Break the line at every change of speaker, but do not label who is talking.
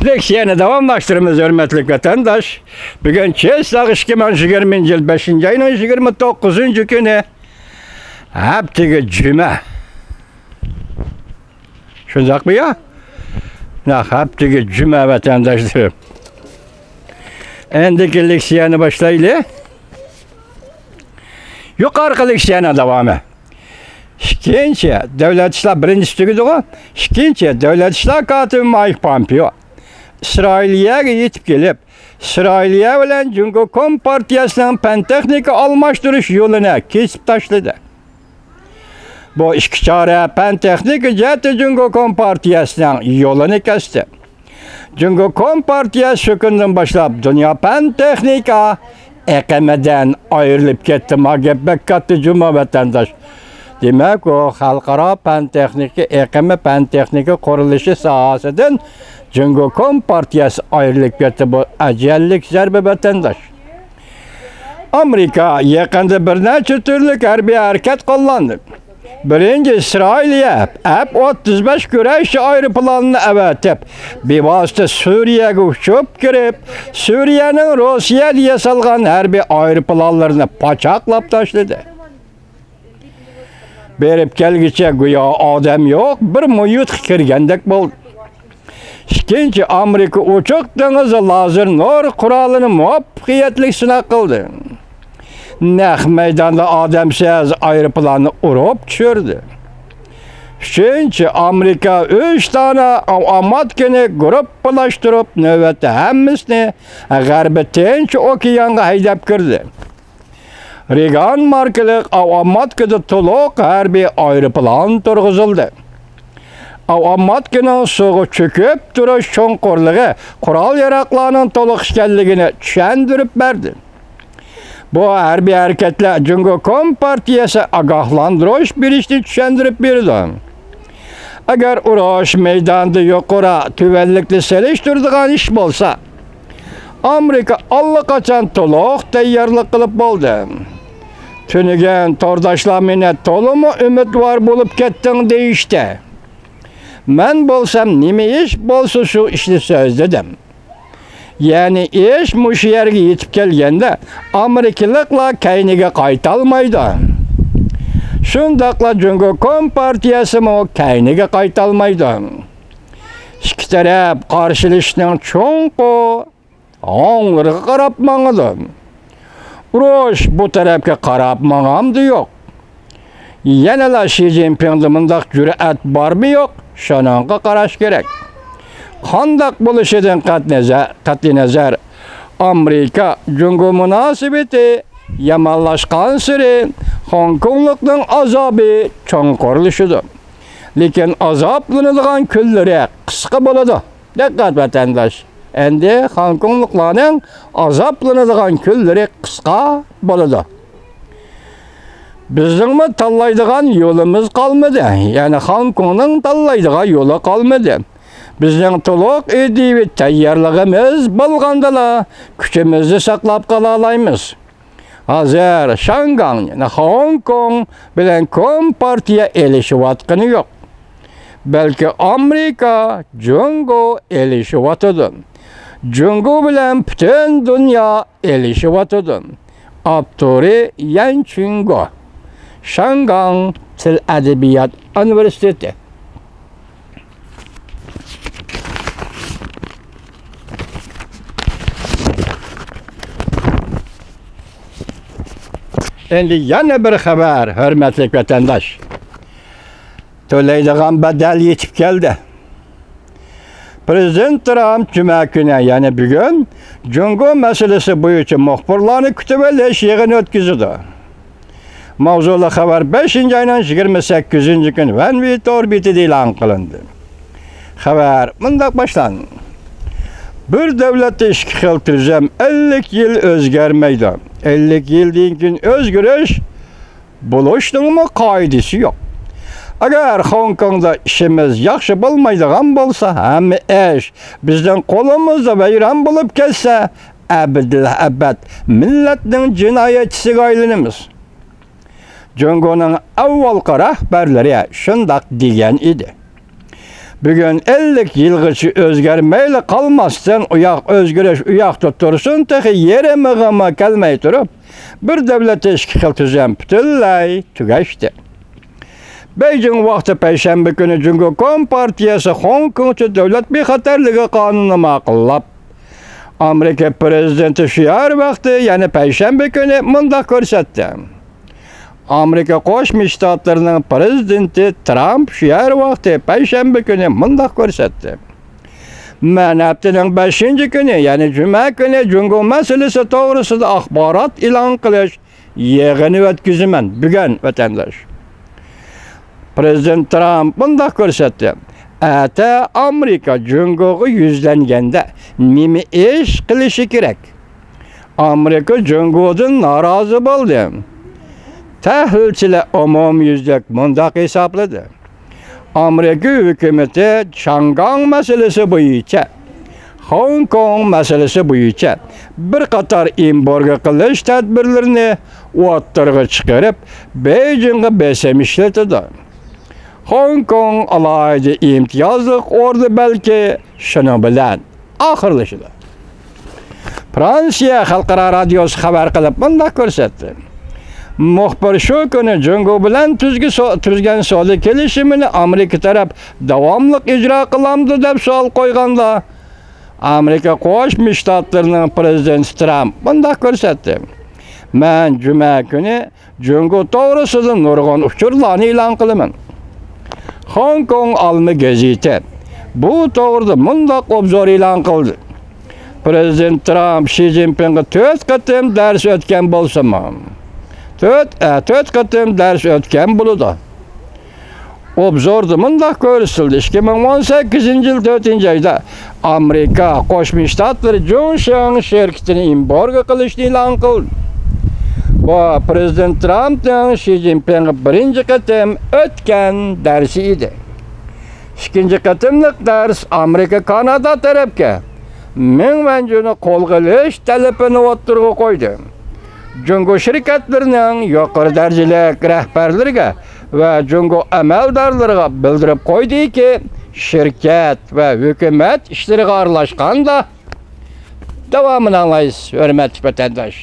Leksiyonu davamlaştırımız hürmetli vatandaş. Bugün Çeslak 2020 yıl 5. ayının 29. günü haftaga cuma. Şundak mı ya? Haftaga cuma vatandaşlarım. Endiki leksiyonu başlaylı. Yukarı leksiyona devamı. İkinci, devlet işler birinci tügüdü o. İkinci, devlet işler katibi Mike Pompeo. İsrail'e yetip gelip, İsrail'e bilen Cumhur Kompartiyası'nın pentexnika almashtırış yoluna kesip taşladı. Bu iki çare pentexnika jeti Cumhur Kompartiyası'nın yolunu kesti. Cumhur Kompartiyası hükümden başlap dünya pentexnika ekemeden ayrılıp gitti. Magebek kattı Cuma vatandaş. Demek o halkara pentexnika, ekeme pentexnika kuruluşu sahasından Cumhur Kompartiyası ayrılıp gitti. Bu acellik zerbe vatandaş. Amerika yakında bir neçe türlü harbi hareket kullandı. Birinci İsrail'e hep 35 güreşçi aeroplanını evetip bir vasıta Suriye'ye uçup girip Suriye'nin Rusya diye salgan harbi aeroplanlarını paçaklap taşladı. Berip gelgiçe güya adam yok, bir muyut kirgendek buldu. İkinci Amerika uçuk denizi lazer nur kuralını muvaffakiyetli sınav kıldı. Neh meydanda adamsız aeroplanı urup düşürdü. Üçüncü Amerika 3 tane amatkini gruplaştırıp nöbette hemmisini Garbi Tinç Okyan'a haydap girdi. Reagan markalı amatkide toluk harbi aeroplan turguzuldu. Amatkinin suğu çöküp duruş çonkurluğu kural yaraklarının toluk işkelliğini çendirip verdi. Bu harbi hareketle Cumhur Kompartiyası agahlandırış bir işini çendirip verdi. Eğer uğraş meydanda yukarı tüvellikli seliştirdiğin iş olsa, Amerika allakaçan toluk teyyarlık kılıp oldu. Tünügen tordaşlamine tolu mu ümit var bulup kettin deyişti. Ben bolsam nime iş bolsa şu işli söz dedim. Yani iş muşu yerge yetip gelgende Amerikalıkla kayniga kaytalmaydı. Şundakla Cumhur Kompartiyası mı o kayniga kaytalmaydı. İki taraf karşılışının çoğunku onları karap mağadı. Uruş bu tarafka karap mağamdı yok. Yine la Xi Jinping'de mındak cüret var mı yok? Şananqa qaraş gerek. Qandak buluşudan qat'i nazar Amerika Cumhur münasibeti yamanlaşkan sürü Hong Kongluk'tan azabı çoğunqurluşudu. Lekin azaplanıdığan külleri qısqa boladı. Dikkat vatandaş. Endi Hong Kongluklarning azaplanıdığan külleri qısqa boladı. Bizning mi tanlaydigan yolumuz kalmadı. Yani Hong Kong'ning tanlaydigan yolu kalmadı. Bizning to'liq edebi tayyorligimiz bo'lgandala kuchimizni saqlab qala olamiz. Hozir Shangang, yani Hong Kong bilan Kompartiya elishyotgani yo'q. Balki Amerika Jungo elishyotdi. Jungo bilan butun dunyo elishyotdi. Abturi Yanchungo. Shangang Til Adabiyot Universiteti. Endi yana bir xabar, hürmetli vatandaş. To'laydigan badal yetib keldi. Prezident Trump cuma kuni, yani bugun Jungo masalasi bo'yicha muxbirlarni kutib olish yig'ini o'tkazdi. Mavzuli xabar 5-ayning 28 kuni Vanvit orbitida e'lon qilindi. Xabar bundoq boshlandi. Bir davlatda ikki xil tuzum 50 yil o'zgarmaydi. 50 yildan keyin o'zgarish bo'lishning qoidasi yo'q. Agar Hong Kongda ishimiz yaxshi bo'lmaydigan bo'lsa, hamma ish bizning qo'limizda vayron bo'lib ketsa, abad millatning jinoyatchisiga aylanamiz. Jungoning avvalgi rahbarlari shundoq degan edi. Bugün 50 yılgıcı özgermeyle kalmazsan özgürüş uyakta tursun tehi yere mıgama kelmey turup bir devlet eşkil tüzen bütünlay tügeçti. Beijing vakti Perşembe günü Cumhur Kompartiyası Hong Kong'da devlet bir haterligi kanunu maqıllap. Amerika prezidenti şiar vakti yani Perşembe günü mundaq ko'rsatdi. Amerika Qo'shma Shtatlarining prezidenti Trump şiar vakti Perşembe günü mundaq ko'rsatdi. Men haftaning 5-günü yani Cuma günü Cumhur masalasi to'g'risida axborot e'lon qilish yig'ini o'tkazaman bugun vatandosh. Prezident Trump mundaq ko'rsatdi. Ata Amerika Cumhurga yuzlanganda nima ish qilishi kerak? Amerika Cumhurdan norozi bo'ldi. Tahlilchilar umumyuzlik mundaq hisobladi. Amerika hukumati Shangang masalasi bo'yicha, Hong Kong masalasi bo'yicha bir qator embargo qilish tadbirlarini o'ttirg'i chiqarib, Beijingga besim ishlatdi. Hong Kong alayda imtiyozlik ordi balki shuni bilan oxirlashdi. Fransiya xalqaro radiosi xabar qilib bunday ko'rsatdi. Muxbir shu kuni Cumhur bilan tuzgan savdo kelishimini Amerika taraf davomli ijro qilamdi deb savol qo'yganda Amerika Qo'shma Shtatlarining prezidenti Trump bunday ko'rsatdi. Men juma kuni Cumhur to'g'risida nurg'un uchurlarni e'lon qilaman. Hong Kong Alma gazeti bu to'g'rida mundaq obzor e'lon qildi. Prezident Trump Xi Jinpingga 4 qatim dars o'tgan bo'lsa-mu, 4 qatim dars o'tgan bo'ladi. Obzorda mundaq ko'rsatildi. 2018-yil 4-oyda Amerika Qo'shma Shtatlari Johnson shirkatini embargo qilishni e'lon qildi. Bu Prezident Trumpning Xi Jinpingga birinchi qatim o'tgan darsi edi. Ikkinchi qatimliq dars Amerika Kanada tarafga Mingvanjuni qo'lga olish talabini o'ttirg'i qo'ydi. Cumhur shirkatlarining yuqori darajali rahbarlariga va Cumhur amaldorlariga bildirib qo'ydiki, shirkat va hukumat ishlariga aralashganda davomini anglaysiz, hurmatli vatandosh.